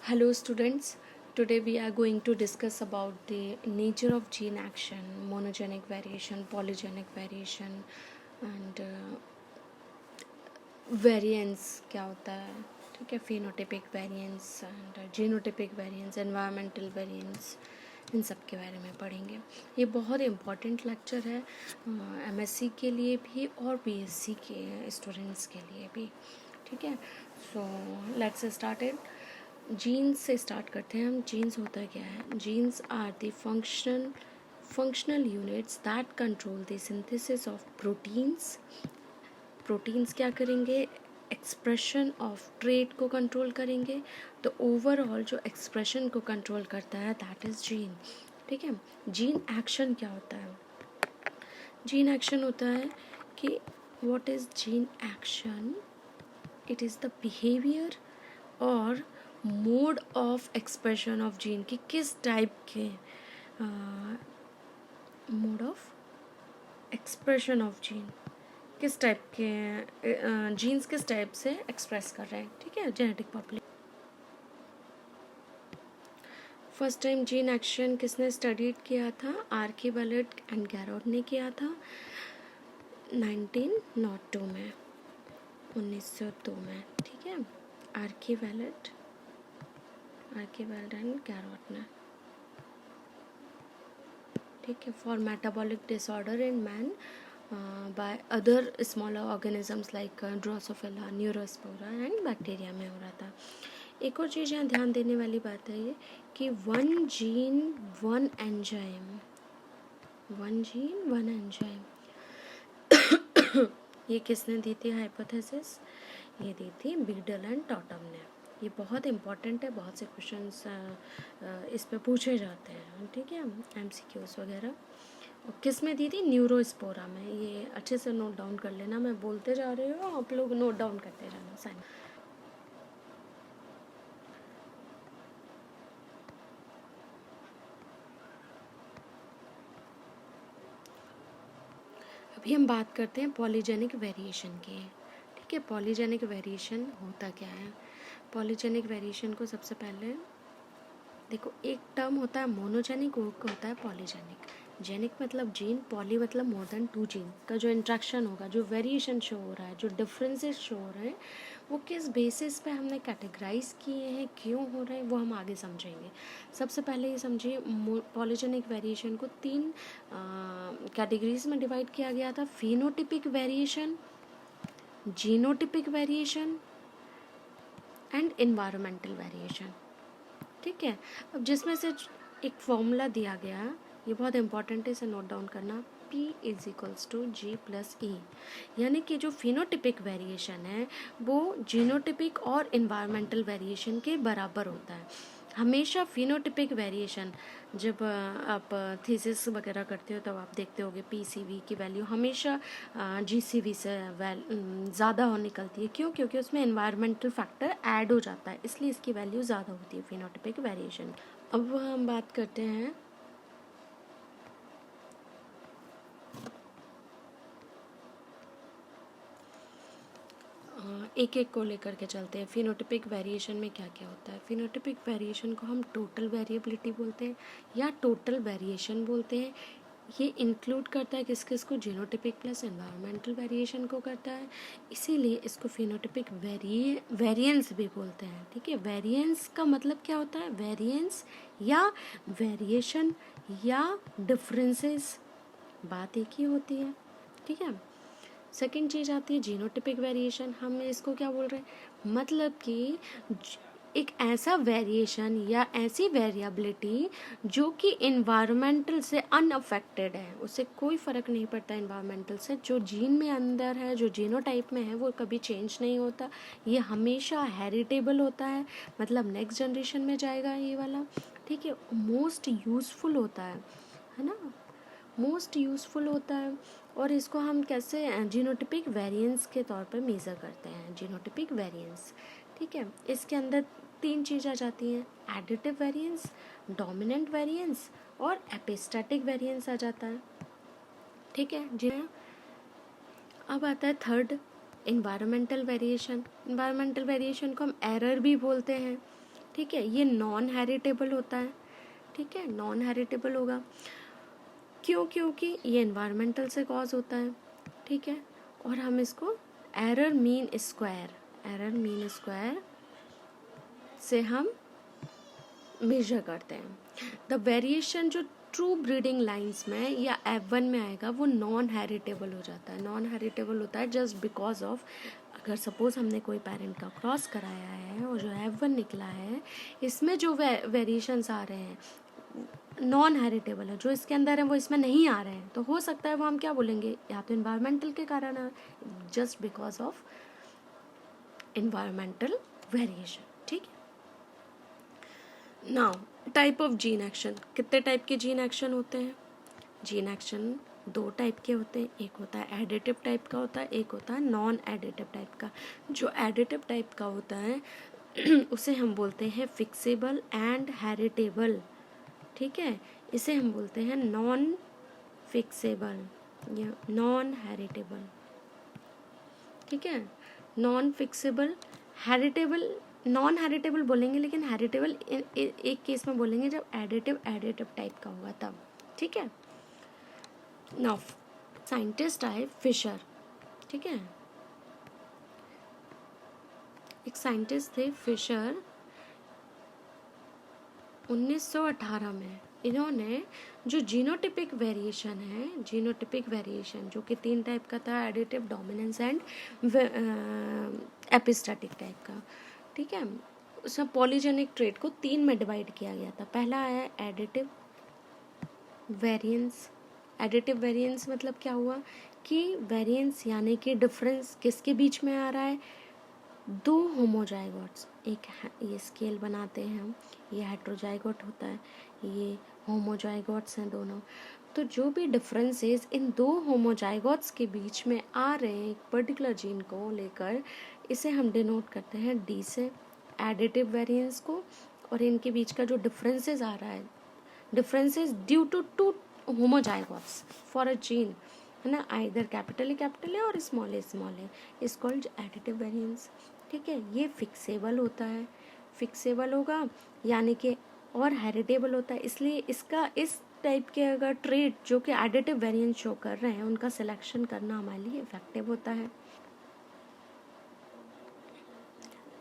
Hello students, today we are going to discuss about the nature of gene action, monogenic variation, polygenic variation and variance क्या होता है, ठीक है, phenotypic variance and genotypic variance, environmental variance, इन सब के बारे में पढ़ेंगे। ये बहुत इम्पॉर्टेंट लेक्चर है एमएससी के लिए भी और बीएससी के स्टूडेंट्स के लिए भी, ठीक है। So let's start it. Genes से स्टार्ट करते हैं हम। जीन्स होता क्या है? Genes are the functional units that control the synthesis of proteins. Proteins क्या करेंगे? एक्सप्रेशन ऑफ ट्रेट को कंट्रोल करेंगे। तो ओवरऑल जो एक्सप्रेशन को कंट्रोल करता है दैट इज़ जीन, ठीक है। जीन एक्शन क्या होता है? जीन एक्शन होता है कि what is gene action? It is the behaviour और mode of expression of gene की किस टाइप के mode of expression of gene किस टाइप के जीन्स किस टाइप से एक्सप्रेस कर रहे हैं, ठीक है, genetic population. First time gene action किसने स्टडीड किया था? आर्कीवेलेट एंड गैरोट ने किया था 1902 में, 1902 में, ठीक है। आर्कीवेलेट एंड गैरोट ने, ठीक है, for metabolic disorder in man by other smaller organisms like Drosophila, Neurospora and bacteria में हो रहा था। एक और चीज़ यहाँ ध्यान देने वाली बात है ये कि वन जीन वन एंजाइम, ये किसने दी थी हाइपोथेसिस? ये दी थी बीडल एंड टॉटम ने। ये बहुत इंपॉर्टेंट है, बहुत से क्वेश्चंस इस पे पूछे जाते हैं, ठीक है, एमसीक्यूज वगैरह। और किस में दी थी? न्यूरोस्पोरा में। ये अच्छे से नोट डाउन कर लेना, मैं बोलते जा रही हूँ, आप लोग नोट डाउन करते जाना साइन। अभी हम बात करते हैं पॉलीजेनिक वेरिएशन की, ठीक है। पॉलीजेनिक वेरिएशन होता क्या है? पॉलीजेनिक वेरिएशन को सबसे पहले देखो, एक टर्म होता है मोनोजेनिक, वो होता है पॉलीजेनिक। जेनिक मतलब जीन, पॉली मतलब मोर देन टू जीन का जो इंट्रैक्शन होगा, जो वेरिएशन शो हो रहा है, जो डिफरेंसेस शो हो रहे हैं, वो किस बेसिस पे हमने कैटेगराइज किए हैं, क्यों हो रहे हैं, वो हम आगे समझेंगे। सबसे पहले ये समझिए, पॉलीजेनिक वेरिएशन को 3 कैटेगरीज में डिवाइड किया गया था। Phenotypic variation, genotypic variation and environmental variation, ठीक है। अब जिसमें से एक फॉर्मूला दिया गया, ये बहुत इंपॉर्टेंट है, इसे नोट डाउन करना, P is equals to G+E, यानी कि जो फिनोटिपिक वेरिएशन है वो जीनोटिपिक और इन्वायरमेंटल वेरिएशन के बराबर होता है। हमेशा फिनोटिपिक वेरिएशन, जब आप थीसिस वगैरह करते हो तब आप देखते होगे PCV की वैल्यू हमेशा GCV से ज़्यादा हो निकलती है। क्यों? क्योंकि उसमें इन्वायरमेंटल फैक्टर ऐड हो जाता है, इसलिए इसकी वैल्यू ज़्यादा होती है फिनोटिपिक वेरिएशन। अब हम बात करते हैं एक एक को लेकर के चलते हैं। फिनोटिपिक वेरिएशन में क्या क्या होता है? फिनोटिपिक वेरिएशन को हम टोटल वेरिएबिलिटी बोलते हैं या टोटल वेरिएशन बोलते हैं। ये इंक्लूड करता है किस किस को? जीनोटिपिक प्लस एनवायरमेंटल वेरिएशन को करता है, इसीलिए इसको फिनोटिपिक वेरिएंस भी बोलते हैं, ठीक है। वेरिएंस का मतलब क्या होता है? वेरिएंस या वेरिएशन या डिफरेंसेस, बात एक ही होती है, ठीक है। सेकेंड चीज़ आती है जीनोटिपिक वेरिएशन। हम इसको क्या बोल रहे हैं? मतलब कि एक ऐसा वेरिएशन या ऐसी वेरिएबिलिटी जो कि इन्वायरमेंटल से अनअफेक्टेड है, उससे कोई फ़र्क नहीं पड़ता इन्वायरमेंटल से, जो जीन में अंदर है, जो जीनोटाइप में है, वो कभी चेंज नहीं होता, ये हमेशा हेरिटेबल होता है, मतलब नेक्स्ट जनरेशन में जाएगा ये वाला, ठीक है। मोस्ट यूज़फुल होता है ना, मोस्ट यूज़फुल होता है। और इसको हम कैसे जीनोटिपिक वेरिएंस के तौर पर मेज़र करते हैं, जीनोटिपिक वेरिएंस, ठीक है। इसके अंदर 3 चीज़ आ जाती हैं, एडिटिव वेरिएंस, डोमिनेंट वेरिएंस और एपिस्टैटिक वेरिएंस आ जाता है, ठीक है जी। अब आता है third, environmental variation. Environmental variation को हम एरर भी बोलते हैं, ठीक है, ये नॉन हेरिटेबल होता है, ठीक है, नॉन हेरिटेबल होगा। क्यों? क्योंकि ये एनवायरमेंटल से कॉज होता है, ठीक है, और हम इसको एरर मीन स्क्वायर से हम मेजर करते हैं। द वेरिएशन जो ट्रू ब्रीडिंग लाइंस में या F1 में आएगा वो नॉन हेरिटेबल हो जाता है। नॉन हेरिटेबल होता है जस्ट बिकॉज ऑफ, अगर सपोज हमने कोई पेरेंट का क्रॉस कराया है और जो F1 निकला है, इसमें जो वेरिएशंस आ रहे हैं नॉन हेरिटेबल है, जो इसके अंदर है वो इसमें नहीं आ रहे हैं, तो हो सकता है वो हम क्या बोलेंगे, या तो इन्वायरमेंटल के कारण है, just because of environmental variation, ठीक है। Now type of gene action, कितने टाइप के जीन एक्शन होते हैं? जीन एक्शन दो टाइप के होते हैं, एक होता है एडिटिव टाइप का होता है, एक होता है नॉन एडिटिव टाइप का। जो एडिटिव टाइप का होता है उसे हम बोलते हैं फिक्सेबल एंड हेरिटेबल, ठीक है, इसे हम बोलते हैं नॉन फिक्सेबल या नॉन हेरिटेबल, ठीक है। Non fixable, heritable, non heritable बोलेंगे, लेकिन हेरिटेबल एक केस में बोलेंगे जब एडिटिव टाइप का होगा तब, ठीक है। नाउ साइंटिस्ट आए फिशर, ठीक है, एक साइंटिस्ट थे फिशर 1918 में। इन्होंने जो जीनोटिपिक वेरिएशन है, जीनोटिपिक वेरिएशन जो कि 3 टाइप का था, additive, dominance and epistatic type का, ठीक है, उसमें पॉलीजेनिक ट्रेट को 3 में डिवाइड किया गया था। पहला है एडिटिव वेरिएंस। एडिटिव वेरिएंस मतलब क्या हुआ कि वेरिएंस यानी कि डिफरेंस किसके बीच में आ रहा है, दो होमोजाइगोट्स, एक ये स्केल बनाते हैं हम, ये हेट्रोजाइगोट होता है, ये होमोजाइगोट्स हैं दोनों। तो जो भी डिफरेंसेस इन दो होमोजाइगोट्स के बीच में आ रहे हैं एक पर्टिकुलर जीन को लेकर, इसे हम डिनोट करते हैं डी से, एडिटिव वेरिएंस को। और इनके बीच का जो डिफरेंसेस आ रहा है, differences due to two homozygotes for a gene, है ना, आइदर कैपिटल है और स्मॉल है, इज कॉल्ड एडिटिव वेरिएंस, ठीक है। ये फिक्सेबल होता है, फिक्सेबल होगा यानी कि, और हेरिटेबल होता है, इसलिए इसका इस टाइप के अगर ट्रेट जो कि एडिटिव वेरिएंस शो कर रहे हैं उनका सिलेक्शन करना हमारे लिए इफेक्टिव होता है।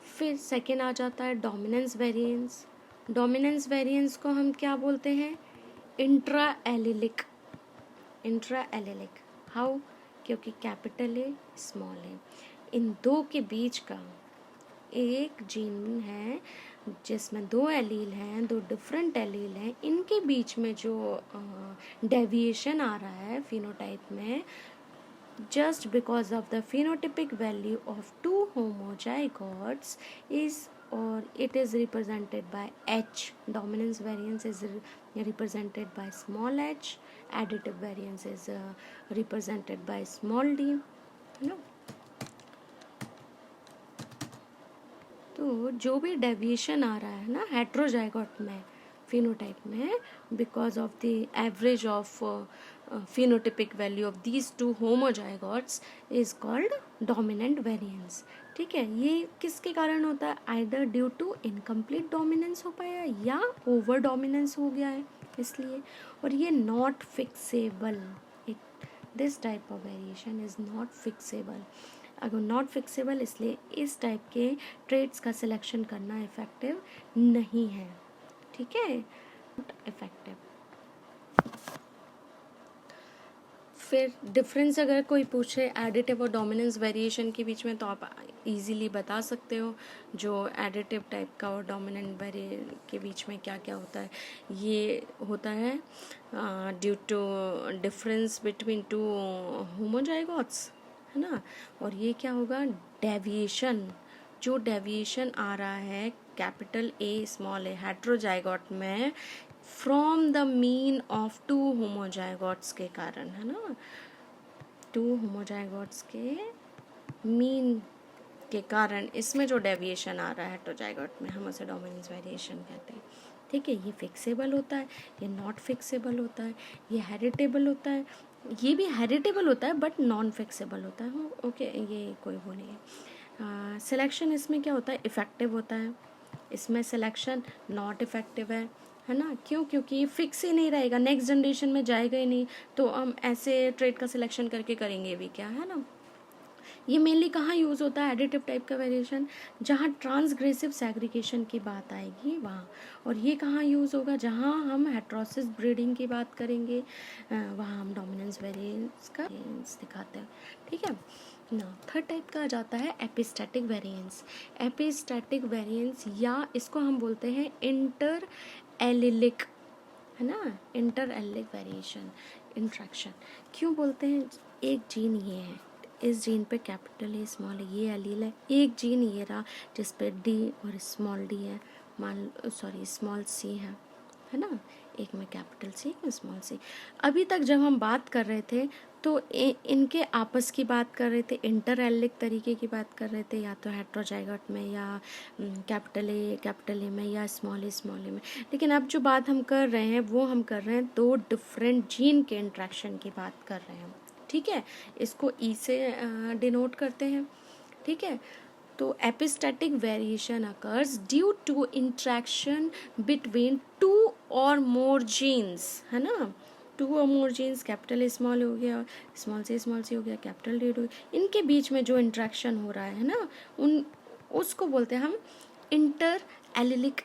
फिर सेकेंड आ जाता है डोमिनेंस वेरिएंस। डोमिनेंस वेरिएंस को हम क्या बोलते हैं, इंट्रा एलिलिक, हाउ, क्योंकि कैपिटल है स्मॉल है, इन दो के बीच का एक जीन है जिसमें 2 एलील हैं, 2 डिफरेंट एलील हैं, इनके बीच में जो डेविएशन आ रहा है फिनोटाइप में, just because of the phenotypic value of 2 homozygotes is, or it is represented by H. Dominance variance is represented by small h, additive variance is represented by small d, है ना। तो जो भी deviation आ रहा है ना heterozygote में, phenotype में, because of the average of phenotypic value of these 2 homozygotes is called dominant variance, ठीक है। ये किसके कारण होता है, either due to incomplete dominance हो पाया या ओवर डोमिनेंस हो गया है इसलिए, और ये not fixable, this type of variation is not fixable. अगर नॉट फिक्सेबल, इसलिए इस टाइप के ट्रेट्स का सिलेक्शन करना इफेक्टिव नहीं है, ठीक है, नॉट इफेक्टिव। फिर डिफरेंस अगर कोई पूछे एडिटिव और डोमिनेंस वेरिएशन के बीच में, तो आप इजीली बता सकते हो जो एडिटिव टाइप का और डोमिनेंट वेरिएशन के बीच में क्या क्या होता है। ये होता है ड्यू टू डिफरेंस बिटवीन 2 होमोजाइगोट्स, है ना, और ये क्या होगा, डेविएशन, जो डेविएशन आ रहा है capital A small A heterozygote में फ्रॉम द मीन ऑफ 2 होमोजाइगोट्स के कारण, है ना, 2 होमोजाइगोट्स के मीन के कारण इसमें जो डेविएशन आ रहा है हेट्रोजाइगोट में, हम उसे डोमिनेंस वेरिएशन कहते हैं, ठीक है। ये फिक्सेबल होता है, ये नॉट फिक्सेबल होता है, ये हेरिटेबल होता है, ये भी हेरिटेबल होता है बट नॉन फिक्सेबल होता है, ओके, ये कोई वो नहीं है। सिलेक्शन इसमें क्या होता है, इफेक्टिव होता है, इसमें सिलेक्शन नॉट इफेक्टिव है ना। क्यों? क्योंकि ये फिक्स ही नहीं रहेगा, नेक्स्ट जनरेशन में जाएगा ही नहीं, तो हम ऐसे ट्रेड का सिलेक्शन करके करेंगे भी क्या, है ना। ये मेनली कहाँ यूज़ होता है एडिटिव टाइप का वेरिएशन, जहाँ ट्रांसग्रेसिव सेग्रीगेशन की बात आएगी वहाँ। और ये कहाँ यूज़ होगा, जहाँ हम हेट्रोसिस ब्रीडिंग की बात करेंगे, वहाँ हम डोमिनेंस वेरिएंस का दिखाते हैं, ठीक है ना। थर्ड टाइप का आ जाता है एपिस्टैटिक वेरिएंस। एपिस्टैटिक वेरिएंस या इसको हम बोलते हैं इंटर एलिलिक, है ना, इंटर एलिलिक वेरिएशन इंट्रैक्शन। क्यों बोलते हैं? एक जीन ये है, इस जीन पे कैपिटल ए स्मॉल ए, ये एलील है। एक जीन ये रहा जिस पे डी और स्मॉल डी है, स्मॉल सी है ना। एक में कैपिटल सी, एक में स्मॉल सी। अभी तक जब हम बात कर रहे थे तो इनके आपस की बात कर रहे थे, इंटर एलिलिक तरीके की बात कर रहे थे, या तो हेट्रोजाइगोट में या कैपिटल ए में या स्मॉल ए में। लेकिन अब जो बात हम कर रहे हैं वो हम कर रहे हैं दो डिफरेंट जीन के इंट्रैक्शन की बात कर रहे हैं, ठीक है। इसको ई से डिनोट करते हैं, ठीक है। तो epistatic variation occurs due to interaction between two और मोर जीन्स, है ना। टू और मोर जीन्स, कैपिटल स्मॉल हो गया, स्मॉल सी हो गया, कैपिटल डी हो गया, इनके बीच में जो इंट्रैक्शन हो रहा है ना, उसको बोलते हैं हम इंटर एलिलिक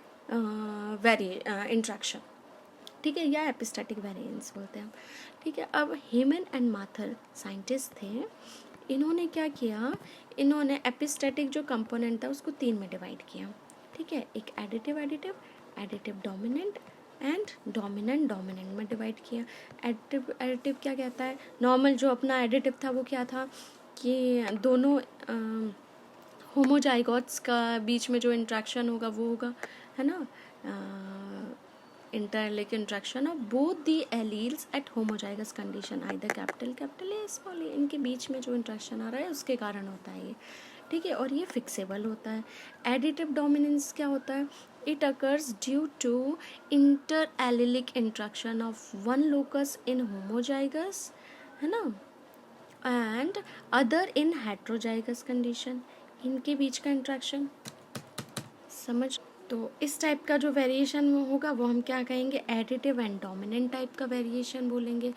इंट्रैक्शन, ठीक है, या एपिस्टैटिक वेरिएंस बोलते हैं हम, ठीक है। अब हेमन एंड माथर साइंटिस्ट थे, इन्होंने क्या किया, इन्होंने एपिस्टैटिक जो कंपोनेंट था उसको 3 में डिवाइड किया, ठीक है। एक एडिटिव डोमिनेंट एंड डोमिनेंट में डिवाइड किया। एडिटिव क्या कहता है, नॉर्मल जो अपना एडिटिव था वो क्या था कि दोनों होमोजाइगोट्स का बीच में जो इंट्रैक्शन होगा वो होगा, है ना, interlinked interaction of both the alleles at homozygous condition, either capital A small A, इनके बीच में जो इंट्रैक्शन आ रहा है उसके कारण होता है ये, ठीक है। और ये फिक्सेबल होता है। एडिटिव डोमिनेंस क्या होता है, it occurs due to inter allelic interaction of one locus in homozygous, है ना, and other in heterozygous condition, इनके बीच का इंट्रैक्शन, समझ। तो इस टाइप का जो वेरिएशन होगा वो हम क्या कहेंगे, एडिटिव एंड डोमिनेंट टाइप का वेरिएशन बोलेंगे,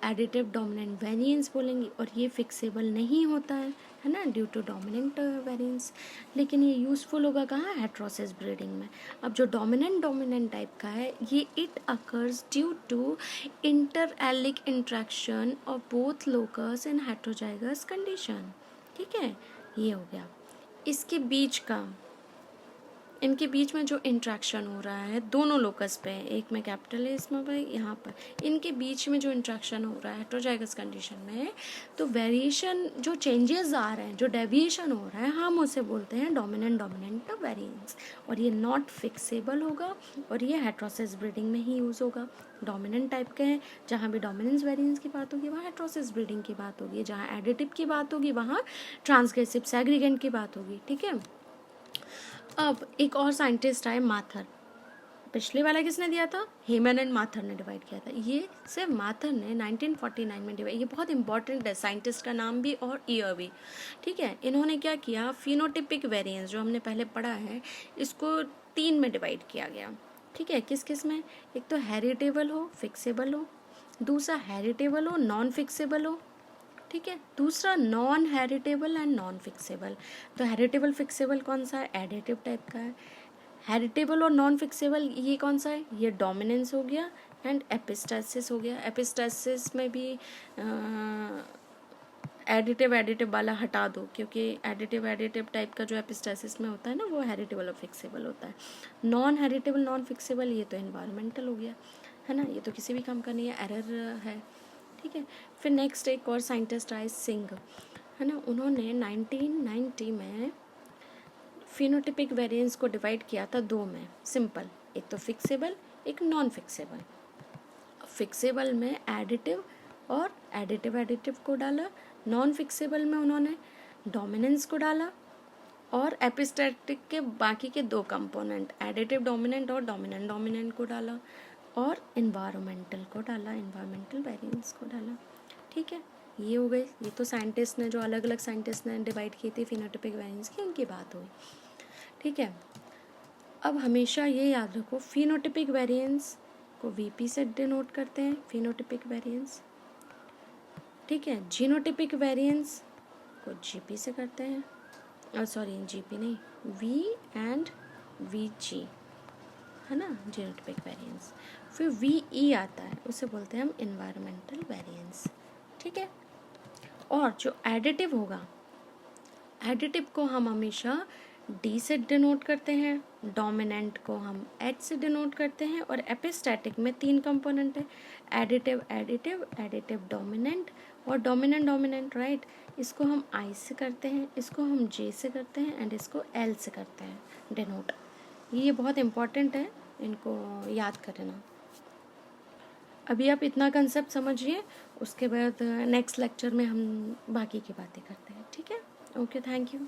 एडिटिव डोमिनेंट वेरिएंस बोलेंगे। और ये फिक्सेबल नहीं होता है ना, ड्यू टू डोमिनेंट वेरिएंस। लेकिन ये यूज़फुल होगा कहाँ, हेट्रोसिस ब्रीडिंग में। अब जो डोमिनेंट टाइप का है ये it occurs due to inter allelic interaction of both locus in heterozygous condition, ठीक है। ये हो गया इसके बीच का, इनके बीच में जो इंट्रैक्शन हो रहा है दोनों लोकस पे, एक में कैपिटल है इसमें पे, यहाँ पर इनके बीच में जो इंट्रैक्शन हो रहा है हेट्रोजाइगस कंडीशन में, तो वेरिएशन जो चेंजेस आ रहे हैं, जो डेविएशन हो रहा है, हम उसे बोलते हैं डोमिनेंट वेरिएंस। और ये नॉट फिक्सेबल होगा और ये हेट्रोसिस ब्रीडिंग में ही यूज़ होगा। डोमिनेंट टाइप के हैं, जहाँ भी डोमिनेंस वेरिएंस की बात होगी वहाँ हेट्रोसिस ब्रीडिंग की बात होगी, जहाँ एडिटिव की बात होगी वहाँ ट्रांसग्रेसिव सेग्रीगेंट की बात होगी, ठीक है। अब एक और साइंटिस्ट आए, माथर। पिछले वाला किसने दिया था, हेमन एंड माथर ने डिवाइड किया था। ये सिर्फ माथर ने 1949 में डिवाइड, ये बहुत इंपॉर्टेंट है, साइंटिस्ट का नाम भी और ईयर भी, ठीक है। इन्होंने क्या किया, फिनोटिपिक वेरिएंस जो हमने पहले पढ़ा है इसको 3 में डिवाइड किया गया, ठीक है। किस किस में, एक तो हेरिटेबल हो, फिक्सेबल हो, दूसरा हेरिटेबल हो, नॉन फिक्सेबल हो, ठीक है, दूसरा non heritable and non fixable. तो हेरिटेबल फिक्सेबल कौन सा है, एडिटिव टाइप का है। हेरिटेबल और नॉन फिक्सेबल ये कौन सा है, ये डोमिनेंस हो गया एंड एपिस्टासिस हो गया। एपिस्टासिस में भी एडिटिव वाला हटा दो, क्योंकि एडिटिव टाइप का जो एपिस्टासिस में होता है ना वो हेरिटेबल और फिक्सेबल होता है। नॉन हेरिटेबल नॉन फिक्सेबल ये तो एनवायरमेंटल हो गया, है ना, ये तो किसी भी काम का नहीं है, एरर है, ठीक है। फिर नेक्स्ट एक और साइंटिस्ट आए, सिंह, है ना, उन्होंने 1990 में फिनोटिपिक वेरिएंस को डिवाइड किया था 2 में, सिंपल, एक तो फिक्सेबल एक नॉन फिक्सेबल। फिक्सेबल में एडिटिव और एडिटिव को डाला, नॉन फिक्सेबल में उन्होंने डोमिनेंस को डाला, और एपिस्टैटिक के बाकी के 2 कंपोनेंट एडिटिव डोमिनेंट और डोमिनेंट को डाला, और इन्वायरमेंटल को डाला, इन्वायरमेंटल वेरिएंस को डाला, ठीक है। ये हो गए, ये तो साइंटिस्ट ने जो अलग अलग साइंटिस्ट ने डिवाइड की थी फिनोटिपिक वेरिएंस की, उनकी बात हुई, ठीक है। अब हमेशा ये याद रखो, फिनोटिपिक वेरिएंस को वीपी से डिनोट करते हैं, फिनोटिपिक वेरिएंस, ठीक है। जीनोटिपिक वेरिएंस को जीपी से करते हैं, और सॉरी जीपी नहीं, वी एंड वी जी, है ना, जीनोटिपिक वेरिएंस। फिर वी ई आता है, उसे बोलते हैं हम इन्वायरमेंटल वेरिएंस, ठीक है। और जो एडिटिव होगा, एडिटिव को हम हमेशा डी से डिनोट करते हैं, डोमिनेंट को हम एच से डिनोट करते हैं, और एपिस्टैटिक में 3 कंपोनेंट है, एडिटिव एडिटिव, एडिटिव डोमिनेंट, और डोमिनेंट डोमिनेंट, राइट। इसको हम आई से करते हैं, इसको हम जे से करते हैं, एंड इसको एल से करते हैं डिनोट। ये बहुत इंपॉर्टेंट है, इनको याद करना। अभी आप इतना कंसेप्ट समझिए, उसके बाद नेक्स्ट लेक्चर में हम बाकी की बातें करते हैं, ठीक है। Okay, thank you.